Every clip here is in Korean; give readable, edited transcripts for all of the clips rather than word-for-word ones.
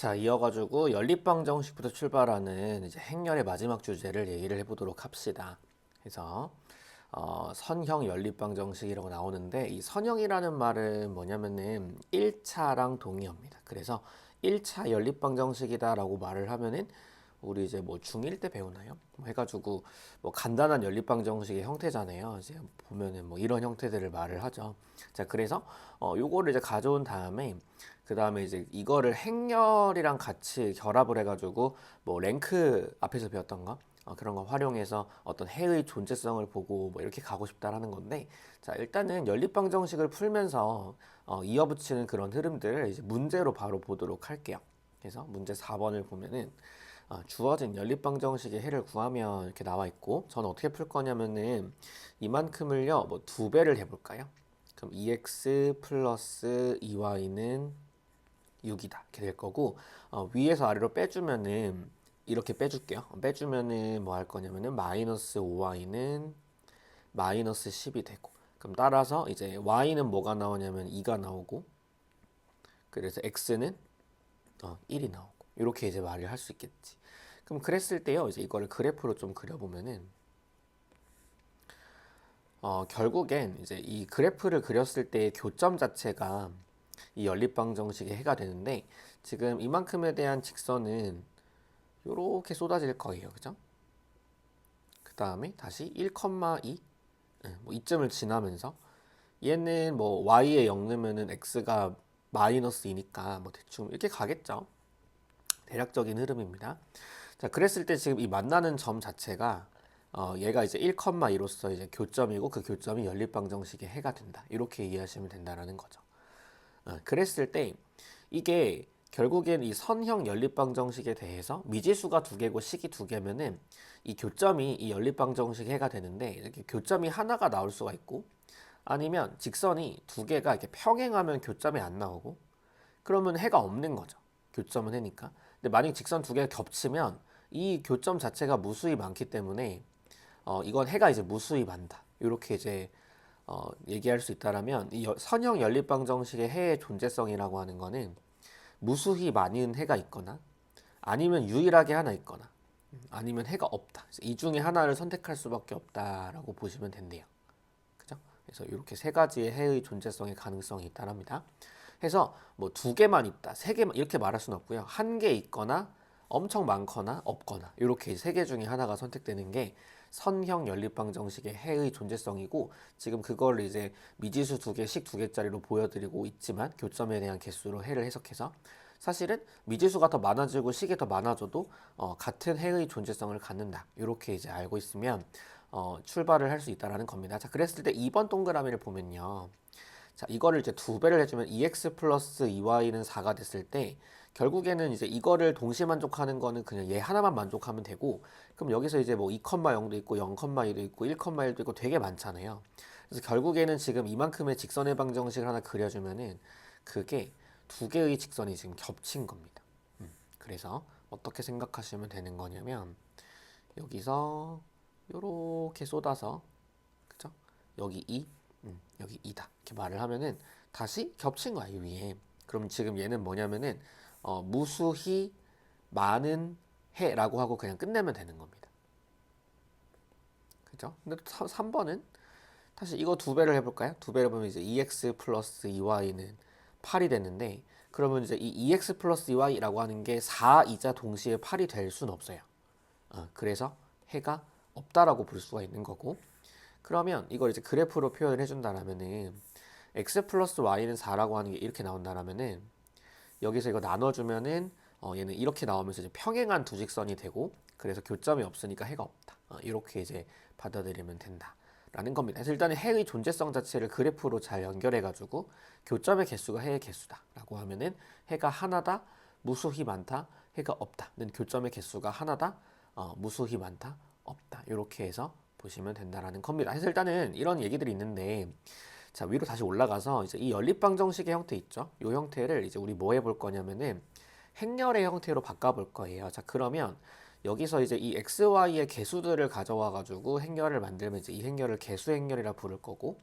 자, 이어가지고 연립방정식부터 출발하는 이제 행렬의 마지막 주제를 얘기를 해보도록 합시다. 그래서 선형 연립방정식이라고 나오는데 이 선형이라는 말은 뭐냐면은 1차랑 동의어입니다. 그래서 1차 연립방정식이다라고 말을 하면은 우리 이제 뭐 중1 때 배우나요? 뭐 해가지고 뭐 간단한 연립방정식의 형태잖아요. 이제 보면은 뭐 이런 형태들을 말을 하죠. 자, 그래서 요거를 이제 가져온 다음에 그 다음에 이제 이거를 행렬이랑 같이 결합을 해가지고 뭐 랭크 앞에서 배웠던 거 그런 거 활용해서 어떤 해의 존재성을 보고 뭐 이렇게 가고 싶다라는 건데, 자 일단은 연립방정식을 풀면서 이어붙이는 그런 흐름들을 이제 문제로 바로 보도록 할게요. 그래서 문제 4번을 보면은 주어진 연립방정식의 해를 구하면 이렇게 나와 있고, 저는 어떻게 풀 거냐면은 이만큼을요 뭐 두 배를 해볼까요? 그럼 2x 플러스 2y는 6이다 이렇게 될 거고, 위에서 아래로 빼주면은 이렇게 빼줄게요. 빼주면은 뭐 할 거냐면은 마이너스 5y는 마이너스 10이 되고, 그럼 따라서 이제 y는 뭐가 나오냐면 2가 나오고, 그래서 x는 1이 나오고, 이렇게 이제 말을 할 수 있겠지. 그럼 그랬을 때요 이제 이거를 그래프로 좀 그려보면은 결국엔 이제 이 그래프를 그렸을 때의 교점 자체가 이 연립방정식의 해가 되는데, 지금 이만큼에 대한 직선은 요렇게 쏟아질 거예요. 그죠? 그 다음에 다시 1,2 뭐 이쯤을 지나면서 얘는 뭐 y에 0 넣으면은 x가 마이너스 2니까 뭐 대충 이렇게 가겠죠. 대략적인 흐름입니다. 자, 그랬을 때 지금 이 만나는 점 자체가 얘가 이제 1,2로서 이제 교점이고, 그 교점이 연립방정식의 해가 된다. 이렇게 이해하시면 된다라는 거죠. 그랬을 때 이게 결국엔 이 선형 연립방정식에 대해서 미지수가 두 개고 식이 두 개면은 이 교점이 이 연립방정식 해가 되는데, 이렇게 교점이 하나가 나올 수가 있고, 아니면 직선이 두 개가 이렇게 평행하면 교점이 안 나오고, 그러면 해가 없는 거죠. 교점은 해니까. 근데 만약 직선 두 개가 겹치면 이 교점 자체가 무수히 많기 때문에 이건 해가 이제 무수히 많다. 이렇게 이제 얘기할 수 있다라면, 이 선형 연립방정식의 해의 존재성이라고 하는 거는 무수히 많은 해가 있거나, 아니면 유일하게 하나 있거나, 아니면 해가 없다. 이 중에 하나를 선택할 수밖에 없다라고 보시면 된대요. 그죠? 그래서 이렇게 세 가지의 해의 존재성의 가능성이 있다랍니다. 해서 뭐 두 개만 있다, 세 개만 이렇게 말할 수는 없고요. 한 개 있거나 엄청 많거나 없거나, 이렇게 세 개 중에 하나가 선택되는 게 선형 연립방정식의 해의 존재성이고, 지금 그걸 이제 미지수 두 개, 식 두 개짜리로 보여드리고 있지만, 교점에 대한 개수로 해를 해석해서 사실은 미지수가 더 많아지고 식이 더 많아져도 같은 해의 존재성을 갖는다. 이렇게 이제 알고 있으면 출발을 할 수 있다라는 겁니다. 자, 그랬을 때 2번 동그라미를 보면요. 자, 이거를 이제 두 배를 해주면 2x 플러스 2y는 4가 됐을 때, 결국에는 이제 이거를 동시 만족하는 거는 그냥 얘 하나만 만족하면 되고, 그럼 여기서 이제 뭐 2,0도 있고 0,2도 있고 1,1도 있고 되게 많잖아요. 그래서 결국에는 지금 이만큼의 직선의 방정식을 하나 그려주면은 그게 두 개의 직선이 지금 겹친 겁니다. 그래서 어떻게 생각하시면 되는 거냐면, 여기서 요렇게 쏟아서, 그죠? 여기 2, 여기 2다 이렇게 말을 하면은 다시 겹친 거야 이 위에. 그럼 지금 얘는 뭐냐면은 무수히 많은 해라고 하고 그냥 끝내면 되는 겁니다. 그죠? 근데 또 3번은 다시 이거 두 배를 해볼까요? 두 배를 보면 이제 2x 플러스 2y는 8이 되는데, 그러면 이제 이 2x 플러스 2y라고 하는 게 4이자 동시에 8이 될 수는 없어요. 그래서 해가 없다라고 볼 수가 있는 거고, 그러면 이걸 이제 그래프로 표현을 해준다라면은 x 플러스 y는 4라고 하는 게 이렇게 나온다라면은, 여기서 이거 나눠주면은 얘는 이렇게 나오면서 이제 평행한 두 직선이 되고, 그래서 교점이 없으니까 해가 없다. 이렇게 이제 받아들이면 된다라는 겁니다. 그래서 일단은 해의 존재성 자체를 그래프로 잘 연결해가지고 교점의 개수가 해의 개수다라고 하면은 해가 하나다, 무수히 많다, 해가 없다는 교점의 개수가 하나다, 무수히 많다, 없다, 이렇게 해서 보시면 된다라는 겁니다. 그래서 일단은 이런 얘기들이 있는데, 자, 위로 다시 올라가서 이제 이 연립방정식의 형태 있죠? 이 형태를 이제 우리 뭐 해볼 거냐면은 행렬의 형태로 바꿔볼 거예요. 자, 그러면 여기서 이제 이 x, y의 개수들을 가져와 가지고 행렬을 만들면 이제 이 행렬을 개수행렬이라 부를 거고,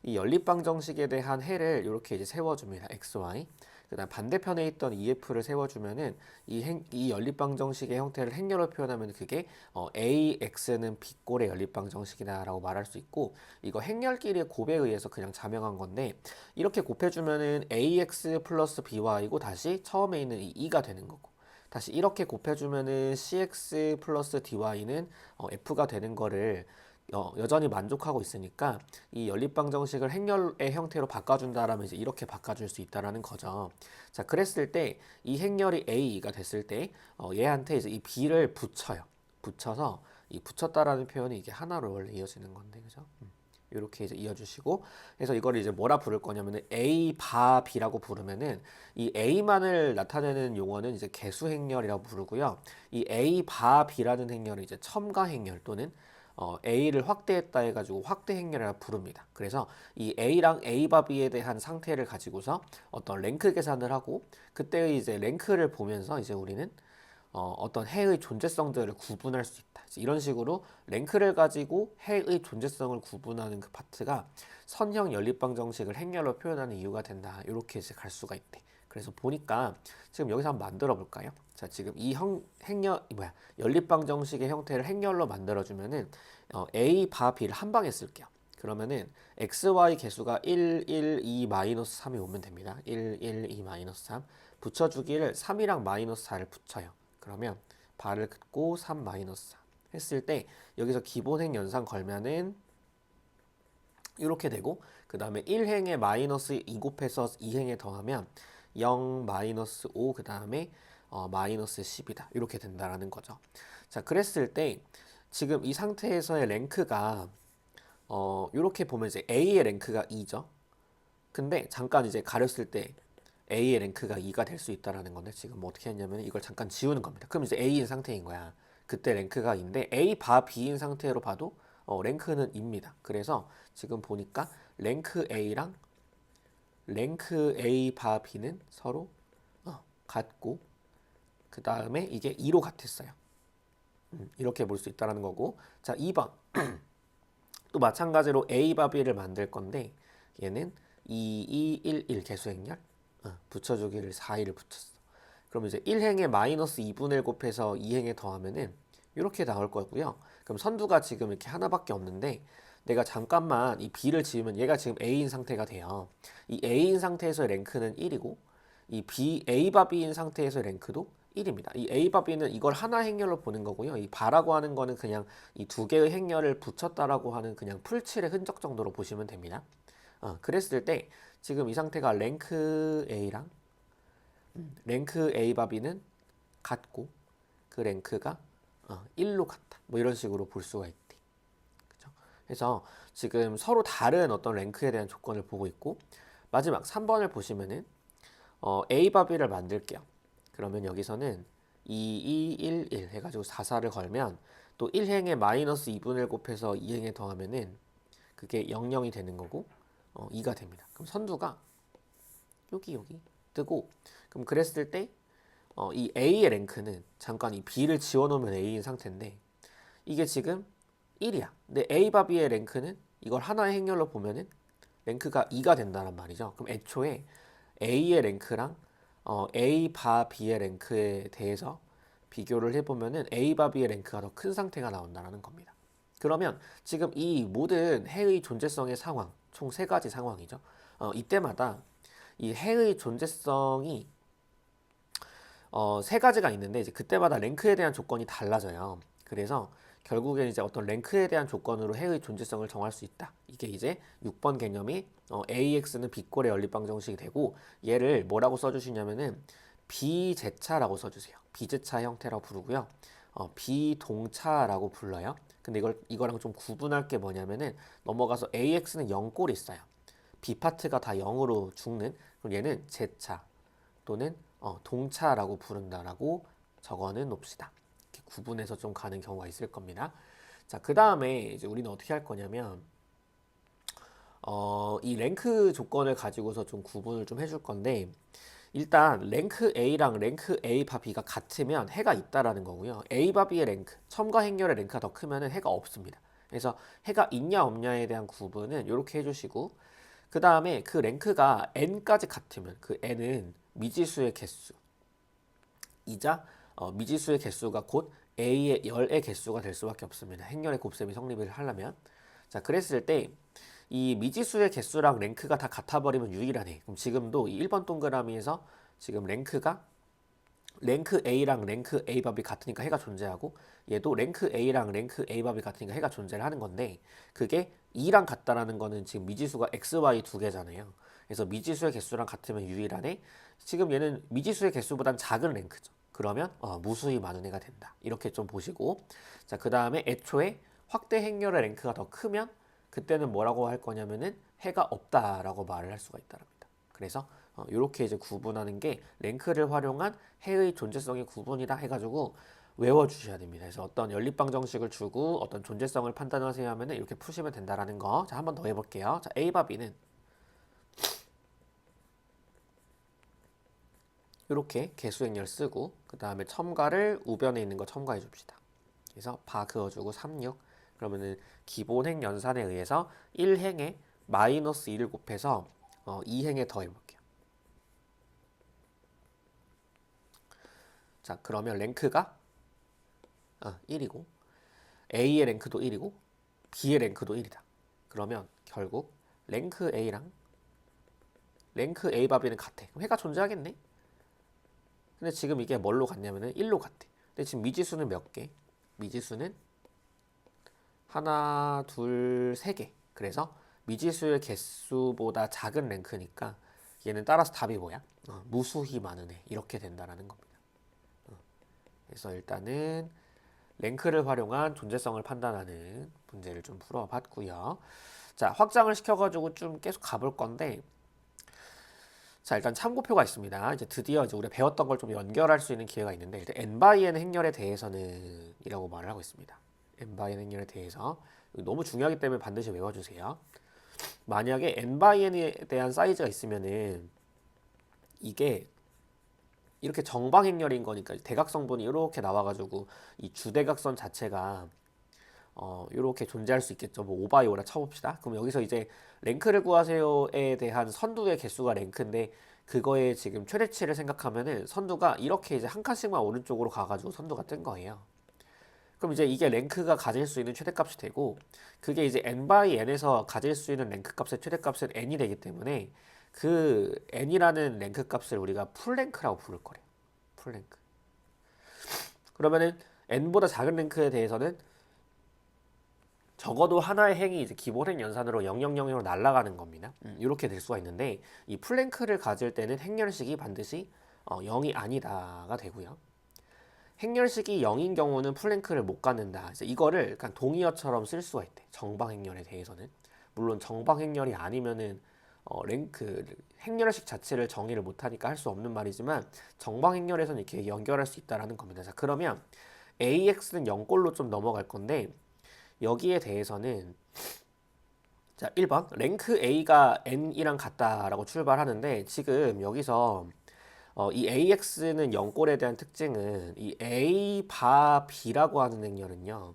이 연립방정식에 대한 해를 이렇게 이제 세워줍니다. x, y. 그다음 반대편에 있던 EF를 세워주면은 이 연립방정식의 형태를 행렬로 표현하면 그게 AX는 B꼴의 연립방정식이다라고 말할 수 있고, 이거 행렬끼리의 곱에 의해서 그냥 자명한 건데, 이렇게 곱해주면은 AX 플러스 BY고 다시 처음에 있는 이 2가 되는 거고, 다시 이렇게 곱해주면은 CX 플러스 DY는 F가 되는 거를 여전히 만족하고 있으니까 이 연립방정식을 행렬의 형태로 바꿔준다라면 이제 이렇게 바꿔줄 수 있다라는 거죠. 자, 그랬을 때 이 행렬이 A가 됐을 때 얘한테 이제 이 B를 붙여요. 붙여서 이 붙였다라는 표현이 이게 하나로 원래 이어지는 건데, 그죠? 이렇게 이제 이어주시고, 그래서 이거를 이제 뭐라 부를 거냐면은 A 바 B라고 부르면은 이 A만을 나타내는 용어는 이제 개수 행렬이라고 부르고요. 이 A 바 B라는 행렬은 이제 첨가 행렬 또는 A를 확대했다 해가지고 확대 행렬이라고 부릅니다. 그래서 이 A랑 A 바 B에 대한 상태를 가지고서 어떤 랭크 계산을 하고, 그때의 이제 랭크를 보면서 이제 우리는 어떤 해의 존재성들을 구분할 수 있다. 이런 식으로 랭크를 가지고 해의 존재성을 구분하는 그 파트가 선형 연립방정식을 행렬로 표현하는 이유가 된다. 이렇게 이제 갈 수가 있대. 그래서 보니까 지금 여기서 한번 만들어 볼까요? 자, 지금 이 연립방정식의 형태를 행렬로 만들어주면은 A 바 B를 한 방에 쓸게요. 그러면은 XY 개수가 1, 1, 2, 마이너스 3이 오면 됩니다. 1, 1, 2, 마이너스 3. 붙여주기를 3이랑 마이너스 4를 붙여요. 그러면 바를 긋고 3 마이너스 4 했을 때 여기서 기본행 연산 걸면은 이렇게 되고, 그 다음에 1행에 마이너스 2 곱해서 2행에 더하면 0 마이너스 5 그 다음에 마이너스 10이다. 이렇게 된다라는 거죠. 자, 그랬을 때 지금 이 상태에서의 랭크가 이렇게 보면 이제 A의 랭크가 2죠. 근데 잠깐 이제 가렸을 때 A의 랭크가 2가 될 수 있다라는 건데, 지금 뭐 어떻게 했냐면 이걸 잠깐 지우는 겁니다. 그럼 이제 A인 상태인 거야. 그때 랭크가 2인데 A 바 B인 상태로 봐도 랭크는 2입니다. 그래서 지금 보니까 랭크 A랑 랭크 A 바 B는 서로 같고, 그 다음에 이게 2로 같았어요. 이렇게 볼 수 있다라는 거고, 자, 2번 또 마찬가지로 A 바 B를 만들 건데, 얘는 2, 2, 1, 1 개수행렬 붙여주기를 4, 1을 붙였어. 그럼 이제 1행에 마이너스 2분의 1 곱해서 2행에 더하면은 이렇게 나올 거고요. 그럼 선두가 지금 이렇게 하나밖에 없는데, 내가 잠깐만 이 B를 지우면 얘가 지금 A인 상태가 돼요. 이 A인 상태에서의 랭크는 1이고, 이 A 바 B인 상태에서의 랭크도 1입니다. 이 A 바 B는 이걸 하나 행렬로 보는 거고요. 이 바라고 하는 거는 그냥 이 두 개의 행렬을 붙였다라고 하는 그냥 풀칠의 흔적 정도로 보시면 됩니다. 그랬을 때 지금 이 상태가 랭크 A랑 랭크 A 바 B는 같고, 그 랭크가 1로 같다. 뭐 이런 식으로 볼 수가 있대. 그죠? 그래서 지금 서로 다른 어떤 랭크에 대한 조건을 보고 있고, 마지막 3번을 보시면은 A 바 B를 만들게요. 그러면 여기서는 2, 2, 1, 1 해가지고 4, 4를 걸면 또 1행에 마이너스 2분의 1 곱해서 2행에 더하면은 그게 0, 0이 되는 거고 2가 됩니다. 그럼 선두가 여기 뜨고, 그럼 그랬을 때 이 A의 랭크는 잠깐 이 B를 지워놓으면 A인 상태인데 이게 지금 1이야. 근데 A 바 B의 랭크는 이걸 하나의 행렬로 보면은 랭크가 2가 된다는 말이죠. 그럼 애초에 A의 랭크랑 A 바 B의 랭크에 대해서 비교를 해보면은 A 바 B의 랭크가 더 큰 상태가 나온다는 겁니다. 그러면 지금 이 모든 해의 존재성의 상황, 총 세 가지 상황이죠. 이때마다 이 해의 존재성이 세 가지가 있는데 이제 그때마다 랭크에 대한 조건이 달라져요. 그래서 결국엔 이제 어떤 랭크에 대한 조건으로 해의 존재성을 정할 수 있다. 이게 이제 6번 개념이 AX는 B꼴의 연립방정식이 되고, 얘를 뭐라고 써주시냐면은 비제차라고 써주세요. 비제차 형태라고 부르고요. 비동차라고 불러요. 근데 이거랑 좀 구분할 게 뭐냐면은 넘어가서 AX는 0꼴이 있어요. B 파트가 다 0으로 죽는, 그럼 얘는 제차 또는 동차라고 부른다라고 적어는 놉시다. 이렇게 구분해서 좀 가는 경우가 있을 겁니다. 자, 그 다음에 이제 우리는 어떻게 할 거냐면 이 랭크 조건을 가지고서 좀 구분을 좀 해줄 건데, 일단 랭크 A랑 랭크 A 바 B가 같으면 해가 있다라는 거고요. A 바 B의 랭크, 첨가 행렬의 랭크가 더 크면은 해가 없습니다. 그래서 해가 있냐 없냐에 대한 구분은 이렇게 해주시고, 그 다음에 그 랭크가 n까지 같으면 그 n은 미지수의 개수 이자 미지수의 개수가 곧 A의 열의 개수가 될 수밖에 없습니다. 행렬의 곱셈이 성립을 하려면. 자, 그랬을 때 이 미지수의 개수랑 랭크가 다 같아버리면 유일하네. 그럼 지금도 이 1번 동그라미에서 지금 랭크 A랑 랭크 A 밥이 같으니까 해가 존재하고, 얘도 랭크 A랑 랭크 A 밥이 같으니까 해가 존재를 하는 건데, 그게 2랑 같다라는 거는 지금 미지수가 X, Y 두 개잖아요. 그래서 미지수의 개수랑 같으면 유일하네. 지금 얘는 미지수의 개수보단 작은 랭크죠. 그러면 무수히 많은 해가 된다. 이렇게 좀 보시고, 자, 그 다음에 애초에 확대 행렬의 랭크가 더 크면 그때는 뭐라고 할 거냐면은 해가 없다라고 말을 할 수가 있다랍니다. 그래서 이렇게 이제 구분하는 게 랭크를 활용한 해의 존재성의 구분이다 해가지고 외워주셔야 됩니다. 그래서 어떤 연립방 정식을 주고 어떤 존재성을 판단하세요 하면은 이렇게 푸시면 된다라는 거. 자, 한번 더 해볼게요. 자, A바 B는 이렇게 개수행렬 쓰고, 그 다음에 첨가를 우변에 있는 거 첨가해 줍시다. 그래서 바 그어주고 36. 그러면은 기본행 연산에 의해서 1행에 마이너스 1을 곱해서 2행에 더해볼게요. 자, 그러면 랭크가 1이고 A의 랭크도 1이고 B의 랭크도 1이다. 그러면 결국 랭크 A랑 랭크 A 바비는 같아. 그럼 해가 존재하겠네? 근데 지금 이게 뭘로 같냐면은 1로 같대. 근데 지금 미지수는 몇 개? 미지수는 하나, 둘, 세 개. 그래서 미지수의 개수보다 작은 랭크니까 얘는 따라서 답이 뭐야? 무수히 많은 애. 이렇게 된다라는 겁니다. 그래서 일단은 랭크를 활용한 존재성을 판단하는 문제를 좀 풀어봤고요. 자, 확장을 시켜가지고 좀 계속 가볼 건데, 자, 일단 참고표가 있습니다. 이제 드디어 이제 우리가 배웠던 걸 좀 연결할 수 있는 기회가 있는데, 일단 n/n 행렬에 대해서는 이라고 말을 하고 있습니다. n/n 행렬에 대해서 너무 중요하기 때문에 반드시 외워주세요. 만약에 n/n에 대한 사이즈가 있으면은 이게 이렇게 정방 행렬인 거니까 대각성분이 이렇게 나와가지고 이 주대각선 자체가 이렇게 존재할 수 있겠죠. 뭐 5×5라 쳐봅시다. 그럼 여기서 이제 랭크를 구하세요에 대한 선두의 개수가 랭크인데, 그거에 지금 최대치를 생각하면은 선두가 이렇게 이제 한 칸씩만 오른쪽으로 가가지고 선두가 뜬 거예요. 그럼 이제 이게 랭크가 가질 수 있는 최대값이 되고, 그게 이제 n/n에서 가질 수 있는 랭크 값의 최대값은 n이 되기 때문에 그 n이라는 랭크 값을 우리가 풀랭크라고 부를 거래요. 풀랭크. 그러면은 n보다 작은 랭크에 대해서는 적어도 하나의 행이 이제 기본행 연산으로 0000으로 날아가는 겁니다. 이렇게 될 수가 있는데, 이 플랭크를 가질 때는 행렬식이 반드시 0이 아니다가 되고요. 행렬식이 0인 경우는 플랭크를 못 갖는다. 이제 이거를 약간 동의어처럼 쓸 수가 있대. 정방 행렬에 대해서는. 물론 정방 행렬이 아니면은 랭크 행렬식 자체를 정의를 못하니까 할 수 없는 말이지만, 정방 행렬에서는 이렇게 연결할 수 있다라는 겁니다. 자, 그러면 AX는 0꼴로 좀 넘어갈 건데, 여기에 대해서는 자, 1번 랭크 A가 N이랑 같다라고 출발하는데, 지금 여기서 이 AX는 0꼴에 대한 특징은 이 A 바 B라고 하는 행렬은요,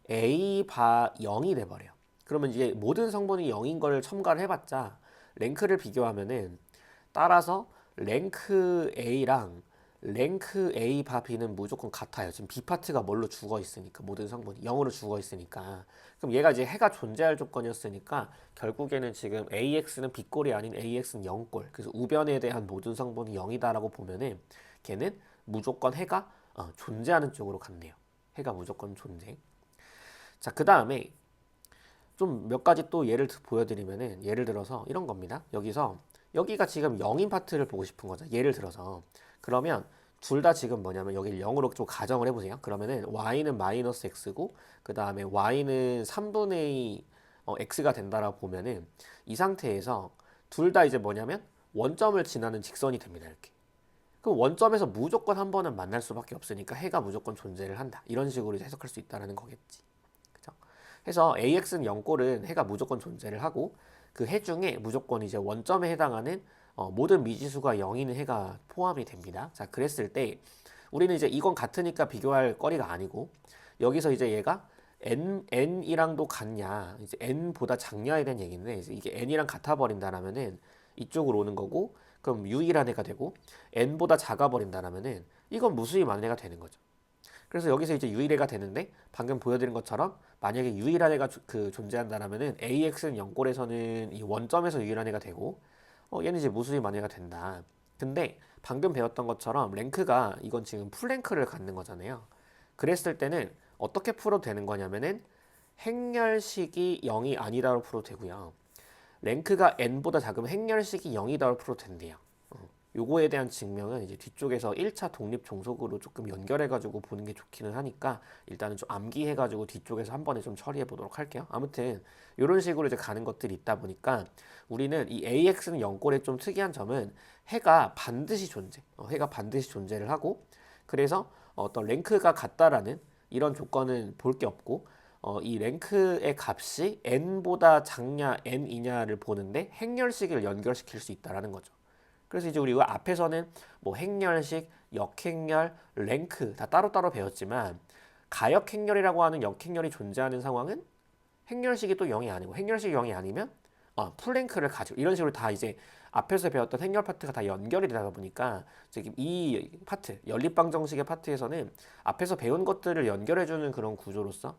A 바 0이 돼버려요. 그러면 이제 모든 성분이 0인 걸 첨가를 해봤자 랭크를 비교하면은, 따라서 랭크 A랑 랭크 A 바 B는 무조건 같아요. 지금 B 파트가 뭘로 죽어 있으니까, 모든 성분이 0으로 죽어 있으니까. 그럼 얘가 이제 해가 존재할 조건이었으니까 결국에는 지금 AX는 B꼴이 아닌 AX는 0꼴. 그래서 우변에 대한 모든 성분이 0이다라고 보면은 걔는 무조건 해가 존재하는 쪽으로 갔네요. 해가 무조건 존재. 자, 그 다음에 좀 몇 가지 또 예를 보여드리면은, 예를 들어서 이런 겁니다. 여기가 지금 0인 파트를 보고 싶은 거죠. 예를 들어서. 그러면 둘 다 지금 뭐냐면 여기를 0으로 좀 가정을 해보세요. 그러면은 y는 마이너스 x고, 그 다음에 y는 3분의 x가 된다라고 보면은, 이 상태에서 둘 다 이제 뭐냐면 원점을 지나는 직선이 됩니다. 이렇게. 그럼 원점에서 무조건 한 번은 만날 수밖에 없으니까 해가 무조건 존재를 한다. 이런 식으로 이제 해석할 수 있다는 거겠지. 그죠? 해서 AX는 0꼴은 해가 무조건 존재를 하고, 그 해 중에 무조건 이제 원점에 해당하는 모든 미지수가 0인 해가 포함이 됩니다. 자, 그랬을 때 우리는 이제 이건 같으니까 비교할 거리가 아니고, 여기서 이제 얘가 n이랑도 같냐, 이제 n보다 작냐에 대한 얘기인데, 이제 이게 n이랑 같아 버린다라면은 이쪽으로 오는 거고, 그럼 유일한 해가 되고 n보다 작아 버린다라면은 이건 무수히 많은 해가 되는 거죠. 그래서 여기서 이제 유일해가 되는데 방금 보여드린 것처럼 만약에 유일한 해가 존재한다라면은 AX는 0꼴에서는 이 원점에서 유일한 해가 되고 얘는 이제 무수히 많은 해가 된다. 근데 방금 배웠던 것처럼 랭크가 이건 지금 풀랭크를 갖는 거잖아요. 그랬을 때는 어떻게 풀어도 되는 거냐면은 행렬식이 0이 아니다로 풀어도 되고요. 랭크가 n보다 작으면 행렬식이 0이다로 풀어도 된대요. 요거에 대한 증명은 이제 뒤쪽에서 1차 독립 종속으로 조금 연결해가지고 보는 게 좋기는 하니까 일단은 좀 암기해가지고 뒤쪽에서 한 번에 좀 처리해 보도록 할게요. 아무튼 이런 식으로 이제 가는 것들이 있다 보니까 우리는 이 AX는 0꼴의 좀 특이한 점은 해가 반드시 해가 반드시 존재를 하고 그래서 어떤 랭크가 같다라는 이런 조건은 볼 게 없고 이 랭크의 값이 n보다 작냐 n이냐를 보는데 행렬식을 연결시킬 수 있다라는 거죠. 그래서 이제 우리가 앞에서는 뭐 행렬식, 역행렬, 랭크 다 따로따로 배웠지만 가역행렬이라고 하는 역행렬이 존재하는 상황은 행렬식이 또 0이 아니고 행렬식이 0이 아니면 풀랭크를 가지고 이런 식으로 다 이제 앞에서 배웠던 행렬 파트가 다 연결이 되다 보니까 지금 이 파트 연립방정식의 파트에서는 앞에서 배운 것들을 연결해주는 그런 구조로서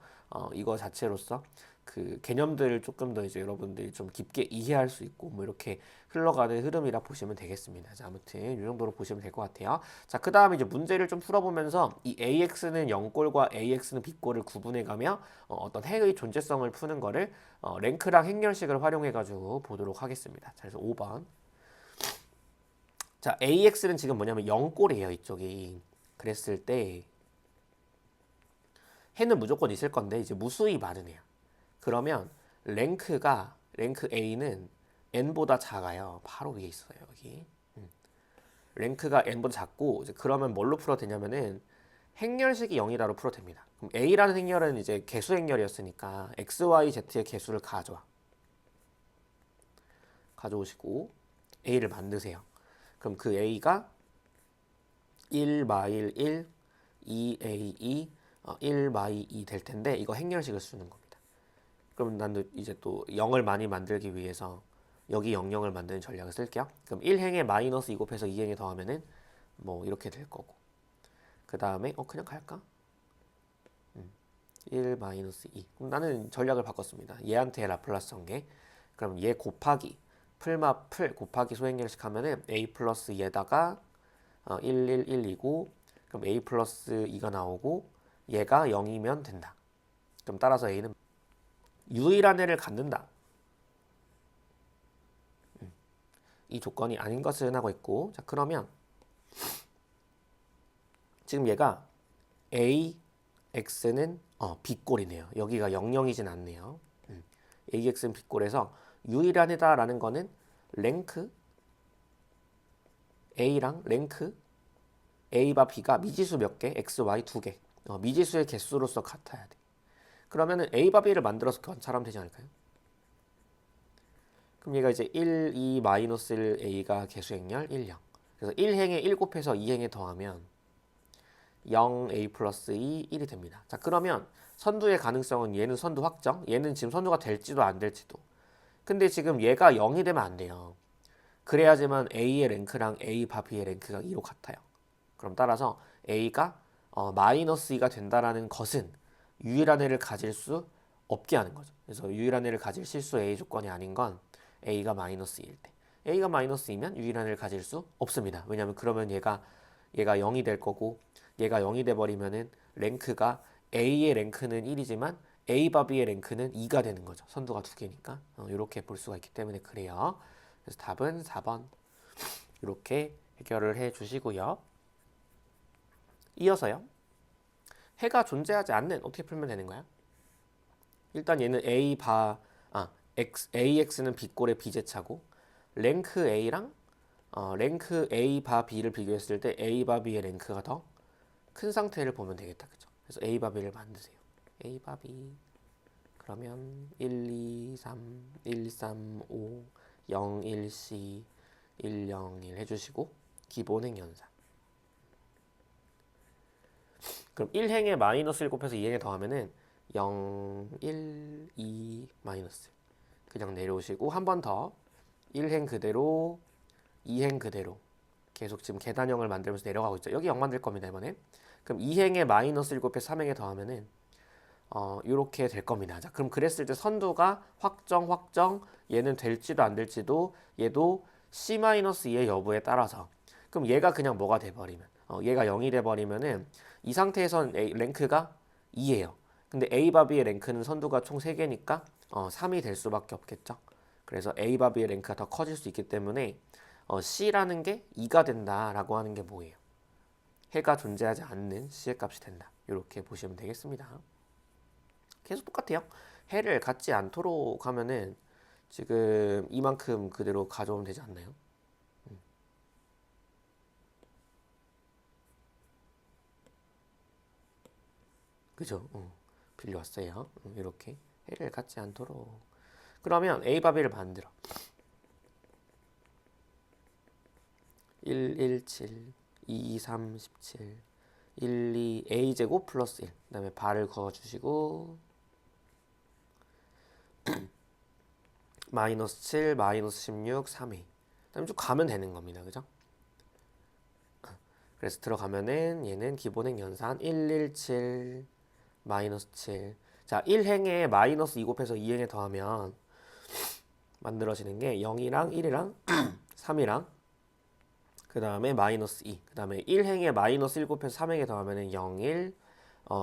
이거 자체로서 그 개념들을 조금 더 이제 여러분들이 좀 깊게 이해할 수 있고 뭐 이렇게 흘러가는 흐름이라 보시면 되겠습니다. 자, 아무튼 이 정도로 보시면 될 것 같아요. 자, 그 다음에 이제 문제를 좀 풀어보면서 이 AX는 0꼴과 AX는 B꼴을 구분해가며 어떤 해의 존재성을 푸는 거를 랭크랑 행렬식을 활용해가지고 보도록 하겠습니다. 자, 그래서 5번. 자, AX는 지금 뭐냐면 0꼴이에요, 이쪽이. 그랬을 때 해는 무조건 있을 건데 이제 무수히 많은 해야. 그러면 랭크 A는 n보다 작아요. 바로 위에 있어요, 여기. 랭크가 n보다 작고 이제 그러면 뭘로 풀어도 되냐면은 행렬식이 0이다로 풀어도 됩니다. 그럼 A라는 행렬은 이제 개수 행렬이었으니까 x, y, z의 개수를 가져오시고 A를 만드세요. 그럼 그 A가 1 마일 1, 2A 2, 1 마이 2 될 텐데 이거 행렬식을 쓰는 겁니다. 그럼 나는 이제 또 0을 많이 만들기 위해서 여기 00을 만드는 전략을 쓸게요. 그럼 1행에 마이너스 2 곱해서 2행에 더하면은 뭐 이렇게 될 거고. 그 다음에 그냥 갈까? 1 마이너스 2. 그럼 나는 전략을 바꿨습니다. 얘한테 라플라스 전개. 그럼 얘 곱하기 풀 곱하기 소행렬식 하면은 a 플러스 얘다가 1, 1, 1이고 그럼 a 플러스 2가 나오고 얘가 0이면 된다. 그럼 따라서 a는 유일한 해를 갖는다. 이 조건이 아닌 것은 하고 있고 자 그러면 지금 얘가 a, x는 b꼴이네요. 여기가 00이진 않네요. AX는 B꼴에서 유일한 해다라는 거는 랭크 A랑 랭크 A와 B가 미지수 몇 개? X, Y 두 개. 미지수의 개수로서 같아야 돼. 그러면은 A와 B를 만들어서 관찰하면 되지 않을까요? 그럼 얘가 이제 1, 2, 마이너스 1, A가 개수행렬 1, 0. 그래서 1행에 1 곱해서 2행에 더하면 0, A 플러스 2, 1이 됩니다. 자, 그러면 선두의 가능성은 얘는 선두 확정, 얘는 지금 선두가 될지도 안 될지도. 근데 지금 얘가 0이 되면 안 돼요. 그래야지만 A의 랭크랑 A 바 B의 랭크가 2로 같아요. 그럼 따라서 A가 마이너스 2가 된다라는 것은 유일한 해를 가질 수 없게 하는 거죠. 그래서 유일한 해를 가질 실수 A 조건이 아닌 건 A가 마이너스 2일 때. A가 마이너스 2면 유일한 해를 가질 수 없습니다. 왜냐하면 그러면 얘가 0이 될 거고 얘가 0이 돼 버리면은 랭크가 A의 랭크는 1이지만 A 바 B의 랭크는 2가 되는 거죠. 선두가 두 개니까 이렇게 볼 수가 있기 때문에 그래요. 그래서 답은 4번 이렇게 해결을 해 주시고요. 이어서요. 해가 존재하지 않는 어떻게 풀면 되는 거야? 일단 얘는 AX는 B꼴의 B제차고 랭크 A랑 랭크 A 바 B를 비교했을 때 A 바 B의 랭크가 더 큰 상태를 보면 되겠다. 그죠? 그래서 A 바 B를 만드세요. A 바 B 그러면 1, 2, 3, 1, 3, 5 0, 1, C 1, 0, 1 해주시고 기본행 연산. 그럼 1행에 마이너스 1 곱해서 2행에 더하면은 0, 1, 2 마이너스 그냥 내려오시고 한 번 더 1행 그대로 2행 그대로 계속 지금 계단형을 만들면서 내려가고 있죠. 여기 0 만들 겁니다, 이번엔. 그럼 2행에 마이너스 7에 3행에 더하면은 이렇게 될 겁니다. 자, 그럼 그랬을 때 선두가 확정, 얘는 될지도 안 될지도 얘도 C-2의 여부에 따라서 그럼 얘가 그냥 뭐가 돼버리면 얘가 0이 돼버리면은 이 상태에선 랭크가 2예요. 근데 A바 B의 랭크는 선두가 총 3개니까 3이 될 수밖에 없겠죠. 그래서 A바 B의 랭크가 더 커질 수 있기 때문에 C라는 게 2가 된다라고 하는 게 뭐예요? 해가 존재하지 않는 C의 값이 된다. 이렇게 보시면 되겠습니다. 계속 똑같아요. 해를 갖지 않도록 하면은 지금 이만큼 그대로 가져오면 되지 않나요? 그죠? 빌려왔어요. 이렇게 해를 갖지 않도록. 그러면 A 바비를 만들어. 1, 1, 7, 2, 3, 17, 1, 2, A제곱 플러스 1. 그 다음에 발을 그어주시고 마이너스 7, 마이너스 16, 3A. 그다음에 쭉 가면 되는 겁니다. 그죠? 그래서 들어가면은 얘는 기본행 연산 117 마이너스 7. 자, 1행에 마이너스 2 곱해서 2행에 더하면 만들어지는 게 0이랑 1이랑 3이랑 그 다음에 마이너스 2. 그 다음에 1행에 마이너스 1 곱해서 3행에 더하면은 0, 1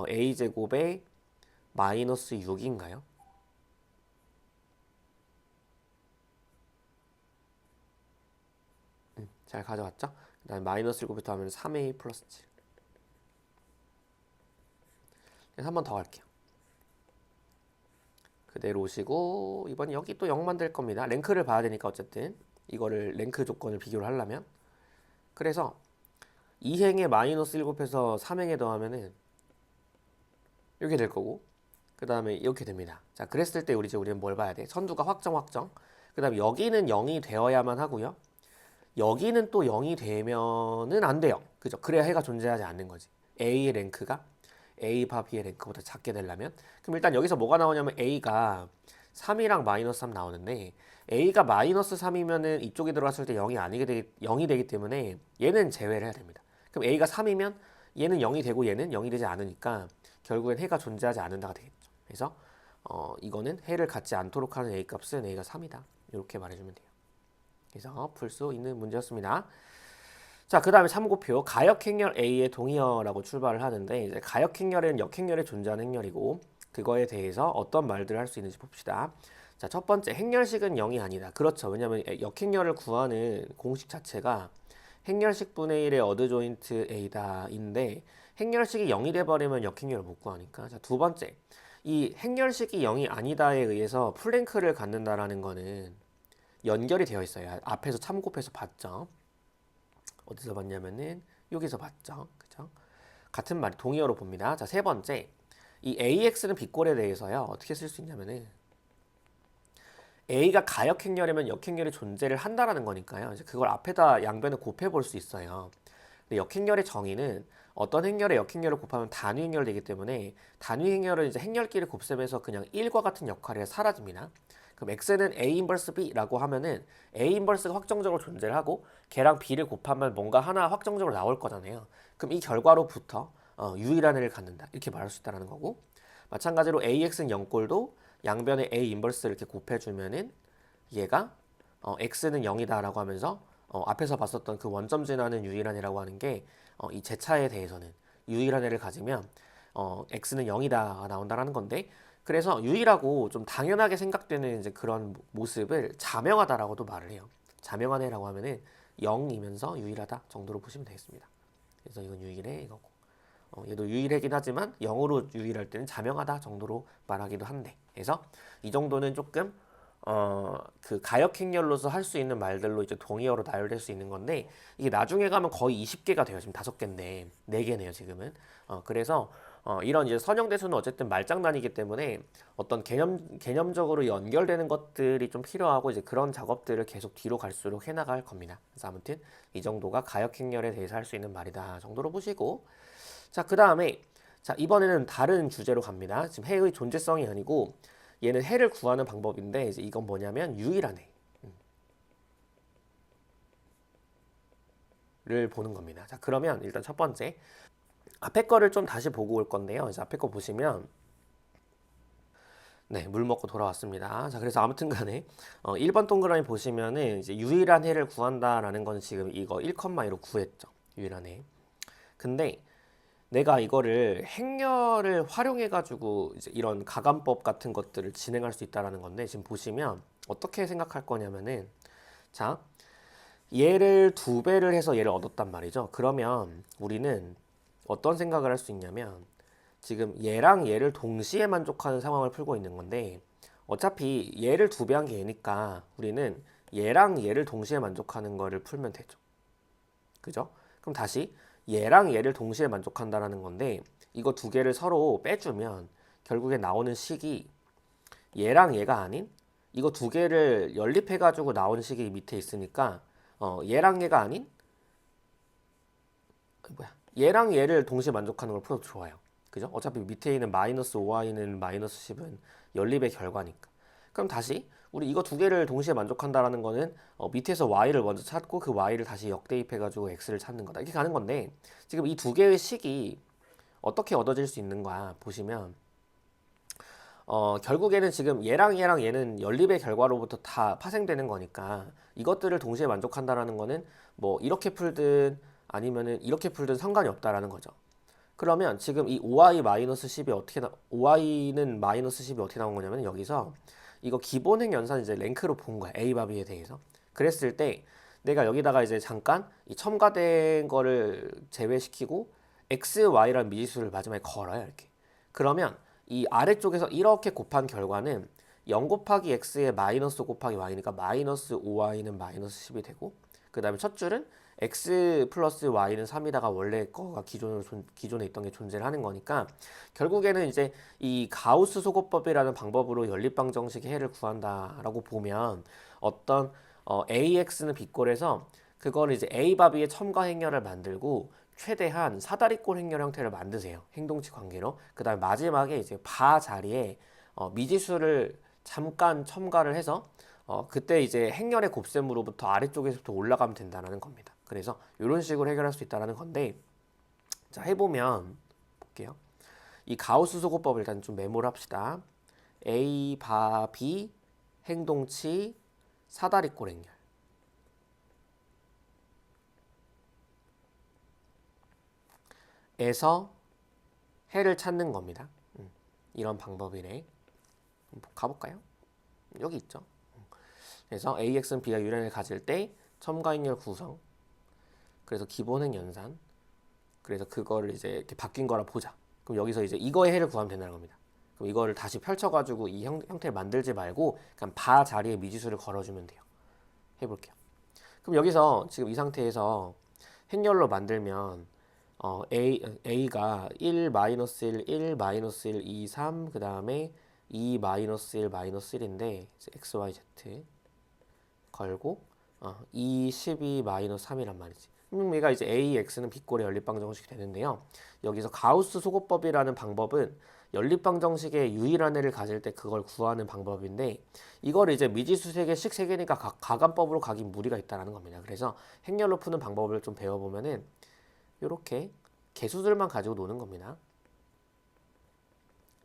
A제곱에 마이너스 6인가요? 잘 가져왔죠? 그 다음에 마이너스 1곱부터 하면 3A 플러스 7. 그래서 한 번 더 할게요. 그대로 오시고 이번에 여기 또 0만 될 겁니다. 랭크를 봐야 되니까 어쨌든 이거를 랭크 조건을 비교를 하려면 그래서 2행에 마이너스 1 곱해서 3행에 더하면은 이렇게 될 거고 그 다음에 이렇게 됩니다. 자, 그랬을 때 우리는 뭘 봐야 돼? 선두가 확정. 그 다음에 여기는 0이 되어야만 하고요. 여기는 또 0이 되면은 안 돼요. 그죠? 그래야 해가 존재하지 않는 거지. A의 랭크가 A바 B의 랭크보다 작게 되려면 그럼 일단 여기서 뭐가 나오냐면 A가 3이랑 마이너스 3 나오는데 A가 마이너스 3이면은 이쪽에 들어갔을 때 0이 되기 때문에 얘는 제외를 해야 됩니다. 그럼 A가 3이면 얘는 0이 되고 얘는 0이 되지 않으니까 결국엔 해가 존재하지 않는다가 되겠죠. 그래서 이거는 해를 갖지 않도록 하는 A 값은 A가 3이다. 이렇게 말해주면 돼요. 그래서 풀 수 있는 문제였습니다. 자, 그 다음에 참고표 가역행렬 A의 동의어라고 출발을 하는데 이제 가역행렬은 역행렬에 존재하는 행렬이고 그거에 대해서 어떤 말들을 할 수 있는지 봅시다. 자, 첫 번째 행렬식은 0이 아니다. 그렇죠. 왜냐하면 역행렬을 구하는 공식 자체가 행렬식 분의 1의 어드 조인트 A다인데 행렬식이 0이 돼버리면 역행렬을 못 구하니까. 자, 두 번째 이 행렬식이 0이 아니다에 의해서 플랭크를 갖는다라는 거는 연결이 되어 있어요. 앞에서 참고표에서 봤죠. 어디서 봤냐면은 여기서 봤죠. 그죠? 같은 말이 동의어로 봅니다. 자, 세 번째. 이 AX는 빗골에 대해서요. 어떻게 쓸 수 있냐면은 A가 가역행렬이면 역행렬이 존재를 한다라는 거니까요. 이제 그걸 앞에다 양변을 곱해 볼 수 있어요. 근데 역행렬의 정의는 어떤 행렬에 역행렬을 곱하면 단위 행렬이 되기 때문에 단위 행렬은 이제 행렬끼리 곱셈해서 그냥 1과 같은 역할이 사라집니다. 그럼 x는 a 인버스 b라고 하면은 a 인버스가 확정적으로 존재를 하고 걔랑 b를 곱하면 뭔가 하나 확정적으로 나올 거잖아요. 그럼 이 결과로부터 유일한 애를 갖는다 이렇게 말할 수 있다는 거고 마찬가지로 ax는 0꼴도 양변에 a 인버스를 이렇게 곱해주면은 얘가 x는 0이다라고 하면서 앞에서 봤었던 그 원점 진화는 유일한 애라고 하는 게 이 제차에 대해서는 유일한 애를 가지면 x는 0이다가 나온다라는 건데 그래서 유일하고 좀 당연하게 생각되는 이제 그런 모습을 자명하다라고도 말을 해요. 자명한 애라고 하면은 0이면서 유일하다 정도로 보시면 되겠습니다. 그래서 이건 유일해 이거고 얘도 유일하긴 하지만 0으로 유일할 때는 자명하다 정도로 말하기도 한데 그래서 이 정도는 조금 그 가역행렬로서 할 수 있는 말들로 이제 동의어로 나열될 수 있는 건데 이게 나중에 가면 거의 20개가 돼요. 지금 5개인데 4개네요 지금은. 그래서 이런 이제 선형대수는 어쨌든 말장난이기 때문에 어떤 개념적으로 연결되는 것들이 좀 필요하고 이제 그런 작업들을 계속 뒤로 갈수록 해나갈 겁니다. 그래서 아무튼 이 정도가 가역행렬에 대해서 할 수 있는 말이다 정도로 보시고 자, 그 다음에 자 이번에는 다른 주제로 갑니다. 지금 해의 존재성이 아니고 얘는 해를 구하는 방법인데 이제 이건 뭐냐면 유일한 해. 보는 겁니다. 자, 그러면 일단 첫 번째 앞에 거를 좀 다시 보고 올 건데요. 이제 앞에 거 보시면 네, 물 먹고 돌아왔습니다. 자, 그래서 아무튼 간에 1번 동그라미 보시면은 이제 유일한 해를 구한다라는 건 지금 이거 1,2로 구했죠. 유일한 해. 근데 내가 이거를 행렬을 활용해 가지고 이제 이런 가감법 같은 것들을 진행할 수 있다라는 건데 지금 보시면 어떻게 생각할 거냐면은 자, 얘를 두 배를 해서 얘를 얻었단 말이죠. 그러면 우리는 어떤 생각을 할 수 있냐면 지금 얘랑 얘를 동시에 만족하는 상황을 풀고 있는 건데 어차피 얘를 두 배 한 게 얘니까 우리는 얘랑 얘를 동시에 만족하는 거를 풀면 되죠. 그죠? 그럼 다시 얘랑 얘를 동시에 만족한다라는 건데 이거 두 개를 서로 빼주면 결국에 나오는 식이 얘랑 얘가 아닌 이거 두 개를 연립해가지고 나오는 식이 밑에 있으니까 얘랑 얘가 아닌 얘랑 얘를 동시에 만족하는 걸 풀어도 좋아요. 그죠? 어차피 밑에 있는 마이너스 5y는 마이너스 10은 연립의 결과니까. 그럼 다시 우리 이거 두 개를 동시에 만족한다라는 거는 밑에서 y를 먼저 찾고 그 y를 다시 역대입해가지고 x를 찾는 거다. 이렇게 가는 건데 지금 이 두 개의 식이 어떻게 얻어질 수 있는가 보시면 결국에는 지금 얘랑 얘는 연립의 결과로부터 다 파생되는 거니까 이것들을 동시에 만족한다라는 거는 뭐 이렇게 풀든 아니면은 이렇게 풀든 상관이 없다라는 거죠. 그러면 지금 이 5y-10이 5y는 마이너스 10이 어떻게 나온 거냐면 여기서 이거 기본행 연산 이제 랭크로 본 거야. A밥에 대해서. 그랬을 때 내가 여기다가 이제 잠깐 이 첨가된 거를 제외시키고 x, y라는 미지수를 마지막에 걸어요. 이렇게. 그러면 이 아래쪽에서 이렇게 곱한 결과는 0 곱하기 x에 마이너스 곱하기 y니까 마이너스 5y는 마이너스 10이 되고 그 다음에 첫 줄은 x 플러스 y는 3이다가 원래 거가 기존에 있던 게 존재를 하는 거니까 결국에는 이제 이 가우스 소거법이라는 방법으로 연립방정식의 해를 구한다라고 보면 어떤 ax는 빗골에서 그거를 이제 a바비의 첨가 행렬을 만들고 최대한 사다리꼴 행렬 형태를 만드세요. 행동치 관계로. 그 다음에 마지막에 이제 바 자리에 미지수를 잠깐 첨가를 해서 그때 이제 행렬의 곱셈으로부터 아래쪽에서부터 올라가면 된다는 겁니다. 그래서 이런 식으로 해결할 수 있다는 건데 자 해보면 볼게요. 이 가우스 소거법을 일단 좀 메모를 합시다. A, 바, B, 행동치, 사다리꼴 행렬. 에서 해를 찾는 겁니다. 이런 방법이네. 가볼까요? 여기 있죠. 그래서 AX는 B가 유량을 가질 때 첨가행렬 구성. 그래서 기본행 연산. 그래서 그거를 이제 이렇게 바뀐 거라 보자. 그럼 여기서 이제 이거의 해를 구하면 된다는 겁니다. 그럼 이거를 다시 펼쳐가지고 이 형태를 만들지 말고 그냥 바 자리에 미지수를 걸어주면 돼요. 해볼게요. 그럼 여기서 지금 이 상태에서 행렬로 만들면 A가 1, 마이너스 1, 1, 마이너스 1, 2, 3, 그 다음에 2, 마이너스 1, 마이너스 1인데 x, y, z 걸고 2, 12, 마이너스 3이란 말이지. 그럼 얘가 이제 A, X는 빗골의 연립방정식이 되는데요. 여기서 가우스 소거법이라는 방법은 연립방정식의 유일한 해를 가질 때 그걸 구하는 방법인데 이걸 이제 미지수 세개씩 세개니까 가감법으로 가긴 무리가 있다는 겁니다. 그래서 행렬로 푸는 방법을 좀 배워보면은 이렇게 개수들만 가지고 노는 겁니다.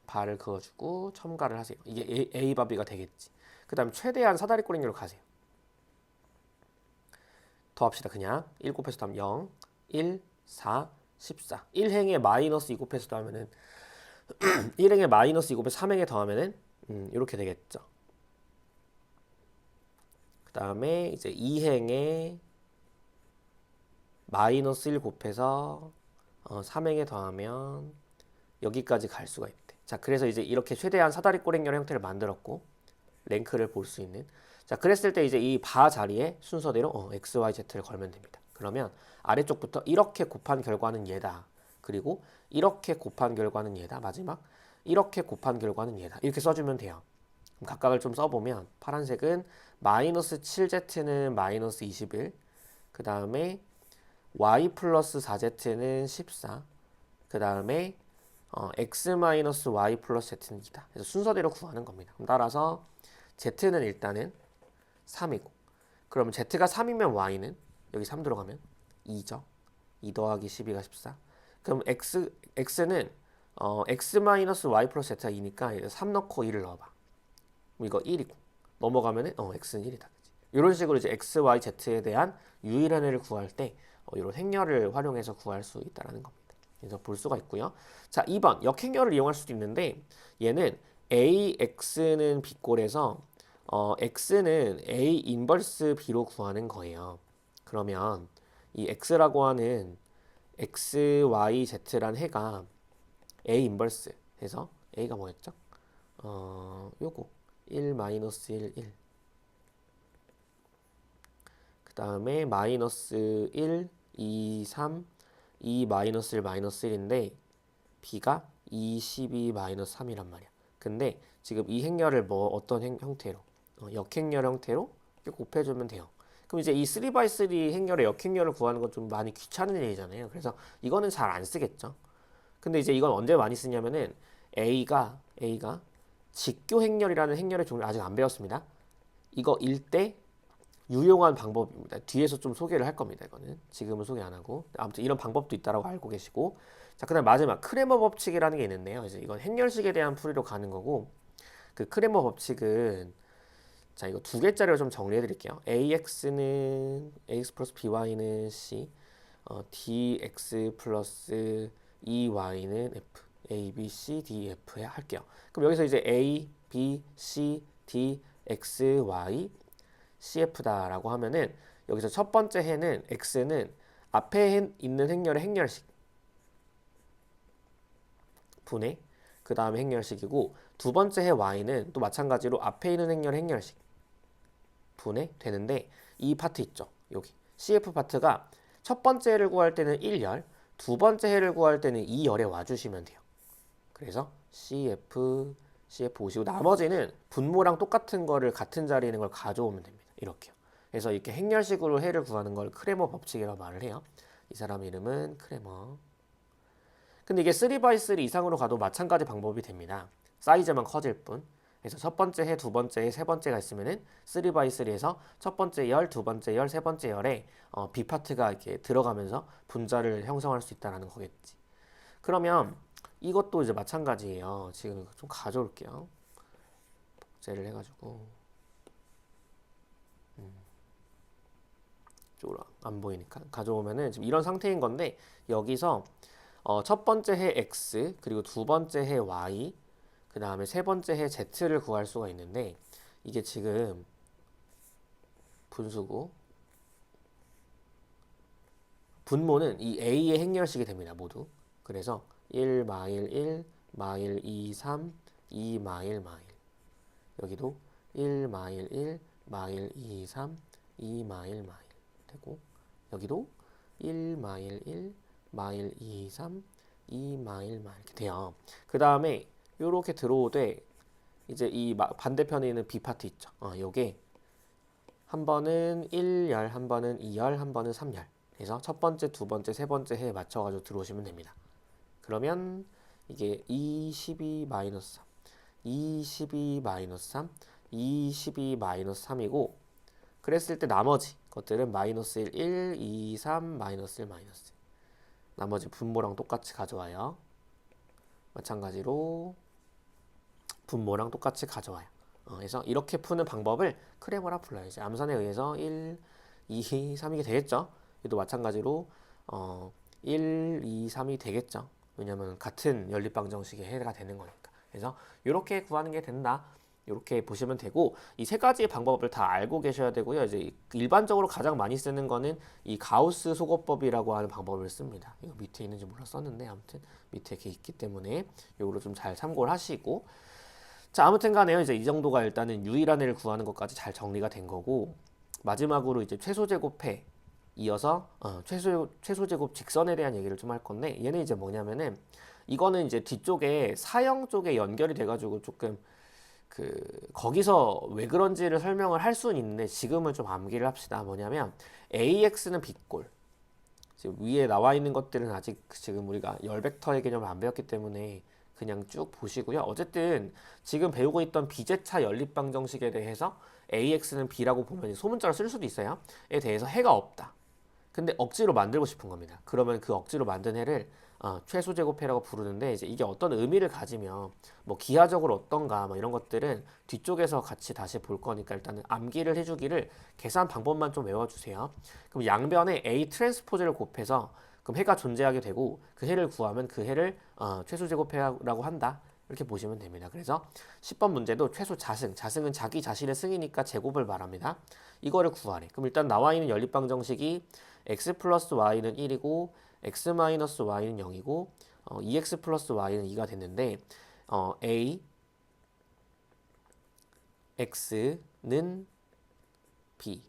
바를 그어주고 첨가를 하세요. 이게 A바 B가 되겠지. 그 다음 최대한 사다리꼴 행렬로 가세요. 더합시다. 그냥 1 곱해서 더하면 0, 1, 4, 14. 1행에 마이너스 2 곱해서 더하면은 1행에 마이너스 2 곱해서 3행에 더하면은 이렇게 되겠죠. 그 다음에 이제 2행에 마이너스 1 곱해서 3행에 더하면 여기까지 갈 수가 있대. 자, 그래서 이제 이렇게 최대한 사다리꼴 행렬 형태를 만들었고 랭크를 볼 수 있는. 자, 그랬을 때 이제 이 바 자리에 순서대로 x, y, z를 걸면 됩니다. 그러면 아래쪽부터 이렇게 곱한 결과는 얘다. 그리고 이렇게 곱한 결과는 얘다. 마지막 이렇게 곱한 결과는 얘다. 이렇게 써주면 돼요. 그럼 각각을 좀 써보면 파란색은 마이너스 7z는 마이너스 21. 그 다음에 y 플러스 4z는 14. 그 다음에 x 마이너스 y 플러스 z는 2다. 그래서 순서대로 구하는 겁니다. 그럼 따라서 z는 일단은 3이고 그러면 z가 3이면 y는 여기 3 들어가면 2죠. 2 더하기 12가 14. 그럼 x는 x 마이너스 y 플러스 z가 2니까 3 넣고 1을 넣어봐. 이거 1이고 넘어가면은 x는 1이다. 이런 식으로 이제 x, y, z에 대한 유일한 애를 구할 때 이런 행렬을 활용해서 구할 수 있다는 겁니다. 그래서 볼 수가 있고요. 자, 2번 역행렬을 이용할 수도 있는데 얘는 ax는 b꼴에서 x는 a 인버스 b로 구하는 거예요. 그러면 이 x라고 하는 x, y, z란 해가 a 인버스 해서 a가 뭐였죠? 요거 1 마이너스 1, 1. 그 다음에 마이너스 1, 2, 3, 2 마이너스 1 마이너스 1인데 b가 2, 12 마이너스 3이란 말이야. 근데 지금 이 행렬을 뭐 어떤 형태로 역행렬 형태로 이렇게 곱해주면 돼요. 그럼 이제 이 3x3 행렬의 역행렬을 구하는 건 좀 많이 귀찮은 일이잖아요. 그래서 이거는 잘 안 쓰겠죠. 근데 이제 이건 언제 많이 쓰냐면은 A가 직교 행렬이라는 행렬의 종류를 아직 안 배웠습니다. 이거 일 때 유용한 방법입니다. 뒤에서 좀 소개를 할 겁니다. 이거는 지금은 소개 안 하고 아무튼 이런 방법도 있다라고 알고 계시고 자 그다음 마지막 크레머 법칙이라는 게 있는데요. 이제 이건 행렬식에 대한 풀이로 가는 거고 그 크레머 법칙은 자 이거 두 개짜리로 좀 정리해 드릴게요. AX는 AX 플러스 BY는 C DX 플러스 EY는 F A, B, C, D, F 에 할게요. 그럼 여기서 이제 A, B, C, D, X, Y, CF다라고 하면은 여기서 첫 번째 해는 X는 앞에 있는 행렬의 행렬식 분해 그 다음에 행렬식이고 두 번째 해 Y는 또 마찬가지로 앞에 있는 행렬의 행렬식 분해 되는데 이 파트 있죠. 여기 CF 파트가 첫 번째 해를 구할 때는 1열 두 번째 해를 구할 때는 2열에 와주시면 돼요. 그래서 CF 보시고 나머지는 분모랑 똑같은 거를 같은 자리에 있는 걸 가져오면 됩니다. 이렇게요. 그래서 이렇게 행렬식으로 해를 구하는 걸 크레머 법칙이라고 말을 해요. 이 사람 이름은 크레머. 근데 이게 3x3 이상으로 가도 마찬가지 방법이 됩니다. 사이즈만 커질 뿐. 그래서 첫 번째 해, 두 번째 해, 세 번째가 있으면은 3x3에서 첫 번째 열, 두 번째 열, 세 번째 열에 B 파트가 이렇게 들어가면서 분자를 형성할 수 있다는 거겠지. 그러면 이것도 이제 마찬가지예요. 지금 좀 가져올게요. 복제를 해가지고 쪽으로 안 보이니까 가져오면은 지금 이런 상태인 건데 여기서 첫 번째 해 x 그리고 두 번째 해 y 그 다음에 세 번째 해 z를 구할 수가 있는데 이게 지금 분수고 분모는 이 a의 행렬식이 됩니다. 모두. 그래서 1 마일 1 마일 2 3 2 마일 마일 여기도 1 마일 1 마일 2 3 2 마일 마일 되고 여기도 1 마일 1 마일 2 3 2 마일 마일 이렇게 돼요. 그 다음에 요렇게 들어오되 이제 이 반대편에 있는 B 파트 있죠. 요게 한 번은 1열, 한 번은 2열, 한 번은 3열. 그래서 첫 번째, 두 번째, 세 번째 해에 맞춰가지고 들어오시면 됩니다. 그러면 이게 22 마이너스 3, 22 마이너스 3, 22 마이너스 3이고 그랬을 때 나머지 것들은 마이너스 1, 1, 2, 3, 마이너스 1, 마이너스 1. 나머지 분모랑 똑같이 가져와요. 마찬가지로 분모랑 똑같이 가져와요. 그래서 이렇게 푸는 방법을 크레머라 불러요. 이제 암산에 의해서 1, 2, 3이게 되겠죠. 얘도 마찬가지로 1, 2, 3이 되겠죠. 왜냐면 같은 연립방정식의 해가 되는 거니까. 그래서 이렇게 구하는 게 된다. 이렇게 보시면 되고 이 세 가지의 방법을 다 알고 계셔야 되고요. 이제 일반적으로 가장 많이 쓰는 거는 이 가우스 소거법이라고 하는 방법을 씁니다. 이거 밑에 있는지 몰랐었는데 아무튼 밑에 이렇게 있기 때문에 이거를 좀 잘 참고를 하시고 자 아무튼 간에요. 이제 이 정도가 일단은 유일한 애를 구하는 것까지 잘 정리가 된 거고 마지막으로 이제 최소제곱해 이어서 최소제곱 직선에 대한 얘기를 좀 할 건데 얘는 이제 뭐냐면은 이거는 이제 뒤쪽에 사형 쪽에 연결이 돼가지고 조금 거기서 왜 그런지를 설명을 할 수는 있는데 지금은 좀 암기를 합시다. 뭐냐면 AX는 B꼴 지금 위에 나와 있는 것들은 아직 지금 우리가 열벡터의 개념을 안 배웠기 때문에 그냥 쭉 보시고요. 어쨌든 지금 배우고 있던 비제차 연립방정식에 대해서 AX는 B라고 보면 소문자로 쓸 수도 있어요. 에 대해서 해가 없다. 근데 억지로 만들고 싶은 겁니다. 그러면 그 억지로 만든 해를 최소 제곱해라고 부르는데 이제 이게 어떤 의미를 가지면 뭐 기하적으로 어떤가 뭐 이런 것들은 뒤쪽에서 같이 다시 볼 거니까 일단은 암기를 해주기를 계산 방법만 좀 외워주세요. 그럼 양변에 A 트랜스포즈를 곱해서 그럼 해가 존재하게 되고 그 해를 구하면 그 해를 최소 제곱해라고 한다. 이렇게 보시면 됩니다. 그래서 10번 문제도 최소 자승, 자승은 자기 자신의 승이니까 제곱을 말합니다. 이거를 구하래. 그럼 일단 나와 있는 연립방 정식이 x 플러스 y는 1이고 x 마이너스 y는 0이고 2x 플러스 y는 2가 됐는데 a x는 b의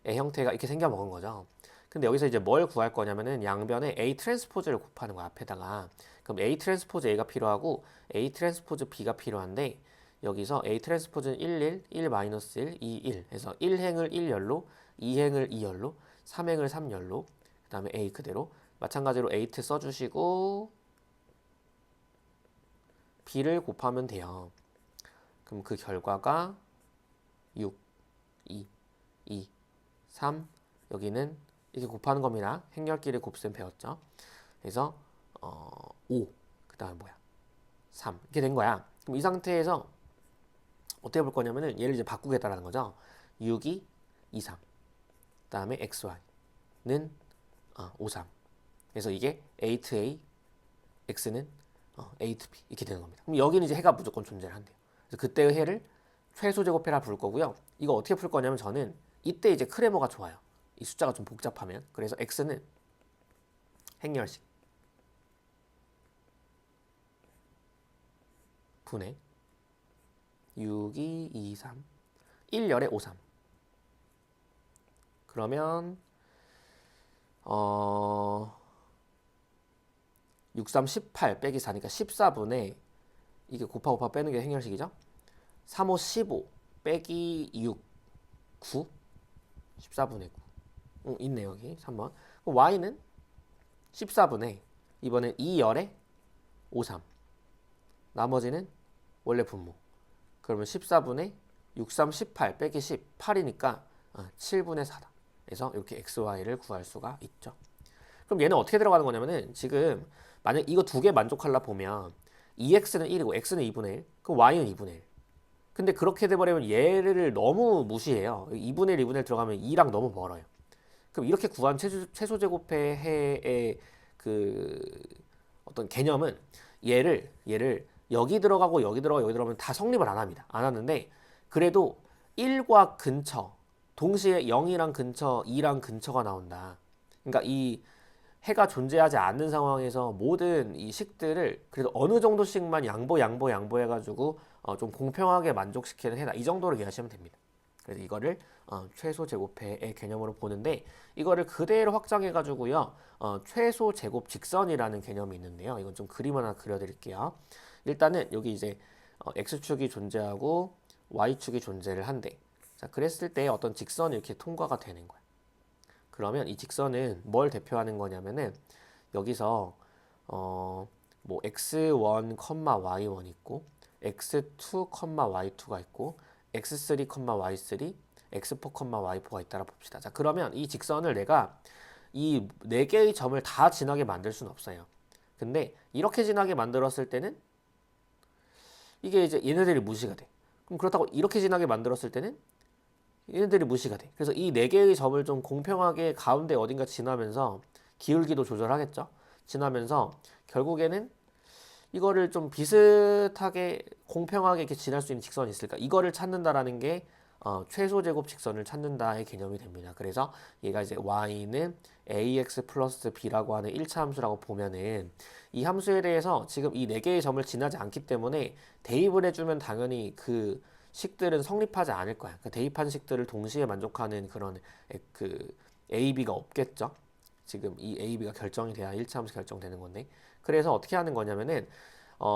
형태가 이렇게 생겨 먹은 거죠. 근데 여기서 이제 뭘 구할 거냐면은 양변에 a 트랜스포즈를 곱하는 거야 앞에다가. 그럼 a 트랜스포즈 a가 필요하고 a 트랜스포즈 b가 필요한데 여기서 a 트랜스포즈는 1, 1, 1 마이너스 1, 2, 1 해서 1행을 1열로 2행을 2열로 3행을 3열로 그 다음에 a 그대로 마찬가지로 a 써주시고 b를 곱하면 돼요. 그럼 그 결과가 6, 2, 2, 3 여기는 이렇게 곱하는 겁니다. 행렬끼리 곱셈 배웠죠. 그래서 5, 그 다음에 뭐야? 3 이렇게 된 거야. 그럼 이 상태에서 어떻게 볼 거냐면은 얘를 이제 바꾸겠다라는 거죠. 6이 2, 3. 그 다음에 xy는 5, 3. 그래서 이게 a to a, x는 a to b 이렇게 되는 겁니다. 그럼 여기는 이제 해가 무조건 존재를 한대요. 그래서 그때의 해를 최소 제곱해라 부를 거고요. 이거 어떻게 풀 거냐면 저는 이때 이제 크레머가 좋아요. 이 숫자가 좀 복잡하면. 그래서 x는 행렬식 분의 6, 2, 2, 3 1열에 5, 3 그러면 6, 3, 18 빼기 4니까 14분의 이게 곱하 빼는 게 행렬식이죠. 3, 5, 15 빼기 6 9 14분의 9 있네 여기 3번. y는 14분의 이번엔 2열에 5, 3 나머지는 원래 분모. 그러면 14분의 6, 3, 18 빼기 10 8이니까 7분의 4다. 그래서 이렇게 xy를 구할 수가 있죠. 그럼 얘는 어떻게 들어가는 거냐면은 지금 만약 이거 두 개 만족하려 보면 2x는 1이고 x는 2분의 1 그럼 y는 2분의 1 근데 그렇게 돼버리면 얘를 너무 무시해요. 2분의 1, 2분의 1 들어가면 2랑 너무 멀어요. 그럼 이렇게 구한 최소 제곱해의 그 어떤 개념은 얘를 여기 들어가고 여기 들어가고 여기 들어가면 다 성립을 안 합니다. 안 하는데 그래도 1과 근처 동시에 0이랑 근처 2랑 근처가 나온다. 그러니까 이 해가 존재하지 않는 상황에서 모든 이 식들을 그래도 어느 정도씩만 양보해가지고 좀 공평하게 만족시키는 해다. 이 정도로 이해하시면 됩니다. 그래서 이거를 최소 제곱해의 개념으로 보는데 이거를 그대로 확장해가지고요. 최소 제곱 직선이라는 개념이 있는데요. 이건 좀 그림 하나 그려드릴게요. 일단은 여기 이제 x축이 존재하고 y축이 존재를 한대. 자, 그랬을 때 어떤 직선이 이렇게 통과가 되는 거야. 그러면 이 직선은 뭘 대표하는 거냐면은 여기서 뭐 x1, y1 있고 x2, y2가 있고 x3, y3, x4, y4가 있다라 봅시다. 자, 그러면 이 직선을 내가 이 네 개의 점을 다 지나게 만들 수는 없어요. 근데 이렇게 지나게 만들었을 때는 이게 이제 얘네들이 무시가 돼. 그럼 그렇다고 이렇게 지나게 만들었을 때는 얘네들이 무시가 돼. 그래서 이 네 개의 점을 좀 공평하게 가운데 어딘가 지나면서 기울기도 조절하겠죠. 지나면서 결국에는 이거를 좀 비슷하게 공평하게 이렇게 지날 수 있는 직선이 있을까? 이거를 찾는다라는 게 최소 제곱 직선을 찾는다의 개념이 됩니다. 그래서 얘가 이제 y는 ax 플러스 b라고 하는 1차 함수라고 보면은 이 함수에 대해서 지금 이 네 개의 점을 지나지 않기 때문에 대입을 해주면 당연히 그 식들은 성립하지 않을 거야. 그 대입한 식들을 동시에 만족하는 그런 그 a, b가 없겠죠. 지금 이 a, b가 결정이 돼야 1차 함수 결정되는 건데 그래서 어떻게 하는 거냐면은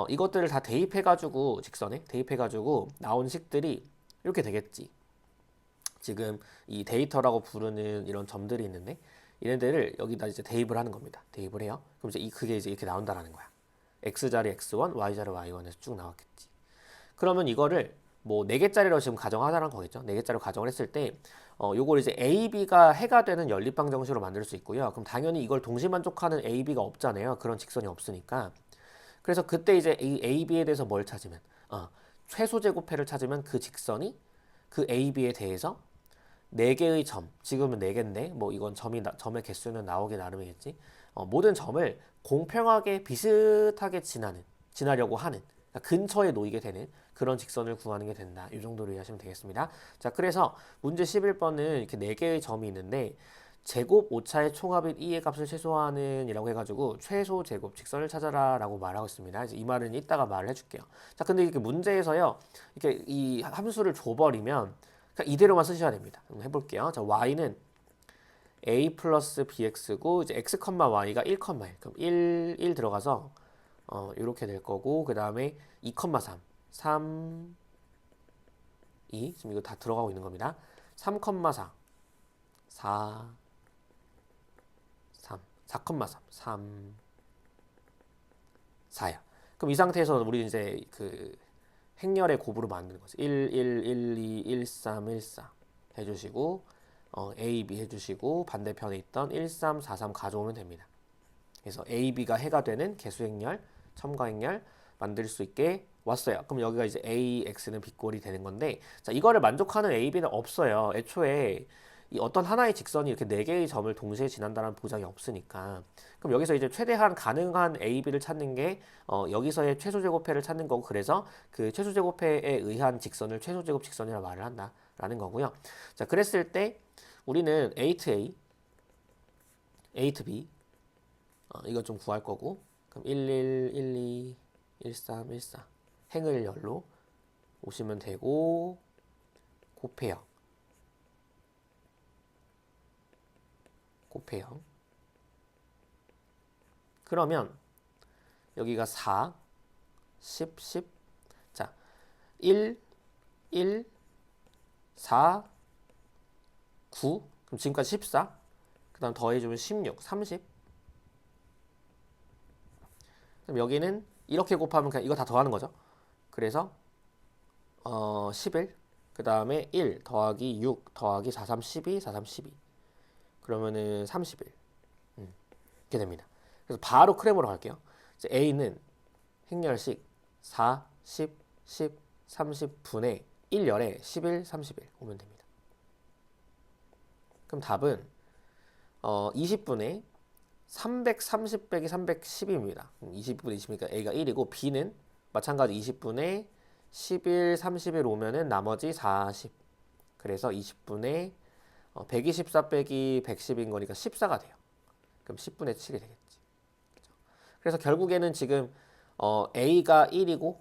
이것들을 다 대입해가지고 직선에 대입해가지고 나온 식들이 이렇게 되겠지. 지금 이 데이터라고 부르는 이런 점들이 있는데 얘네들을 여기다 이제 대입을 하는 겁니다. 대입을 해요. 그럼 이제 그게 이제 이렇게 나온다라는 거야. x자리 x1, y자리 y1에서 쭉 나왔겠지. 그러면 이거를 뭐 4개짜리로 지금 가정하자는 거겠죠. 4개짜리로 가정을 했을 때 요걸 이제 A, B가 해가 되는 연립방 정식으로 만들 수 있고요. 그럼 당연히 이걸 동시 만족하는 A, B가 없잖아요. 그런 직선이 없으니까. 그래서 그때 이제 이 A, B에 대해서 뭘 찾으면 최소 제곱해를 찾으면 그 직선이 그 A, B에 대해서 4개의 점, 지금은 4개인데 뭐 이건 점의 개수는 나오기 나름이겠지. 모든 점을 공평하게 비슷하게 지나려고 하는, 그러니까 근처에 놓이게 되는 그런 직선을 구하는 게 된다. 이 정도로 이해하시면 되겠습니다. 자, 그래서 문제 11번은 이렇게 4개의 점이 있는데 제곱 오차의 총합인 이의 값을 최소화하는 이라고 해가지고 최소 제곱 직선을 찾아라 라고 말하고 있습니다. 이제 이 말은 이따가 말을 해줄게요. 자, 근데 이렇게 문제에서요, 이렇게 이 함수를 줘버리면 그냥 이대로만 쓰셔야 됩니다. 해볼게요. 자, y는 a 플러스 bx고 이제 x, y가 1, 1. 그럼 1 들어가서 이렇게 될 거고 그 다음에 2, 3, 3, 2 지금 이거 다 들어가고 있는 겁니다. 3, 4, 4, 3, 3, 4야. 그럼 이 상태에서 우리 이제 그 행렬의 곱으로 만드는 거지. 1, 2, 1, 3, 1, 4 해주시고 A, B 해주시고 반대편에 있던 1, 3, 4, 3 가져오면 됩니다. 그래서 A, B가 해가 되는 개수행렬, 첨가행렬 만들 수 있게 왔어요. 그럼 여기가 이제 A, X는 B꼴이 되는 건데 자, 이거를 만족하는 A, B는 없어요. 애초에 이 어떤 하나의 직선이 이렇게 4개의 점을 동시에 지난다는 보장이 없으니까 그럼 여기서 이제 최대한 가능한 A, B를 찾는 게 여기서의 최소 제곱해를 찾는 거고 그래서 그 최소 제곱해에 의한 직선을 최소 제곱 직선이라 말을 한다라는 거고요. 자, 그랬을 때 우리는 A to A, A to B 이거 좀 구할 거고 그럼 1, 2, 1, 3, 1, 4 행을 열로 오시면 되고 곱해요. 그러면 여기가 4, 10, 10 자, 1, 1, 4, 9 그럼 지금까지 14 그 다음 더해주면 16, 30 그럼 여기는 이렇게 곱하면 그냥 이거 다 더하는 거죠. 그래서 11 그 다음에 1 더하기 6 더하기 4, 3, 12 4, 3, 12 그러면은 31 이렇게 됩니다. 그래서 바로 크레모로 갈게요. 이제 A는 행렬식 4, 10, 10, 30분의 1열에 11, 31 오면 됩니다. 그럼 답은 20분의 330 빼기 310입니다. 20분의 20이니까 A가 1이고 B는 마찬가지 20분의 11, 31 오면은 나머지 40. 그래서 20분의 124 빼기 110인 거니까 14가 돼요. 그럼 10분의 7이 되겠지. 그래서 결국에는 지금 A가 1이고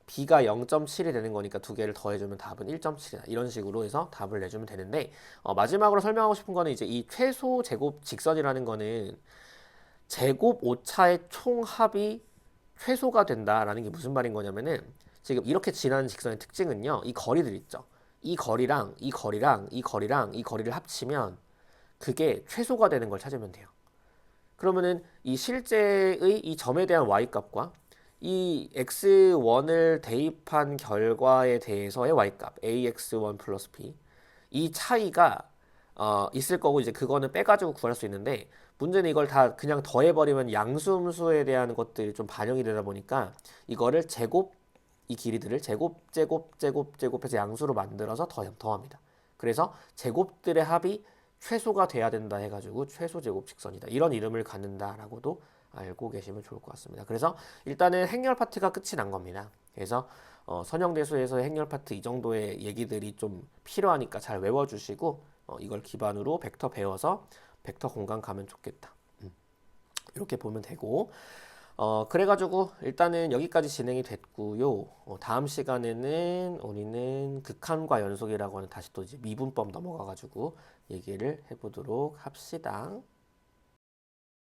B가 0.7이 되는 거니까 두 개를 더해주면 답은 1.7이다. 이런 식으로 해서 답을 내주면 되는데 마지막으로 설명하고 싶은 거는 이제 이 최소 제곱 직선이라는 거는 제곱 오차의 총합이 최소가 된다라는 게 무슨 말인 거냐면은 지금 이렇게 지나는 직선의 특징은요. 이 거리들 있죠. 이 거리랑 이 거리랑 이 거리랑 이 거리를 합치면 그게 최소가 되는 걸 찾으면 돼요. 그러면은 이 실제의 이 점에 대한 y값과 이 x1을 대입한 결과에 대해서의 y값 ax1 플러스 b 이 차이가 있을 거고 이제 그거는 빼가지고 구할 수 있는데 문제는 이걸 다 그냥 더해버리면 양수음수에 대한 것들이 좀 반영이 되다 보니까 이거를 이 길이들을 제곱해서 양수로 만들어서 더합니다. 그래서 제곱들의 합이 최소가 돼야 된다 해가지고 최소 제곱 직선이다. 이런 이름을 갖는다라고도 알고 계시면 좋을 것 같습니다. 그래서 일단은 행렬 파트가 끝이 난 겁니다. 그래서 선형대수에서의 행렬 파트 이 정도의 얘기들이 좀 필요하니까 잘 외워주시고 이걸 기반으로 벡터 배워서 벡터 공간 가면 좋겠다. 이렇게 보면 되고 그래가지고 일단은 여기까지 진행이 됐고요. 다음 시간에는 우리는 극한과 연속이라고 하는 다시 또 이제 미분법 넘어가가지고 얘기를 해보도록 합시다.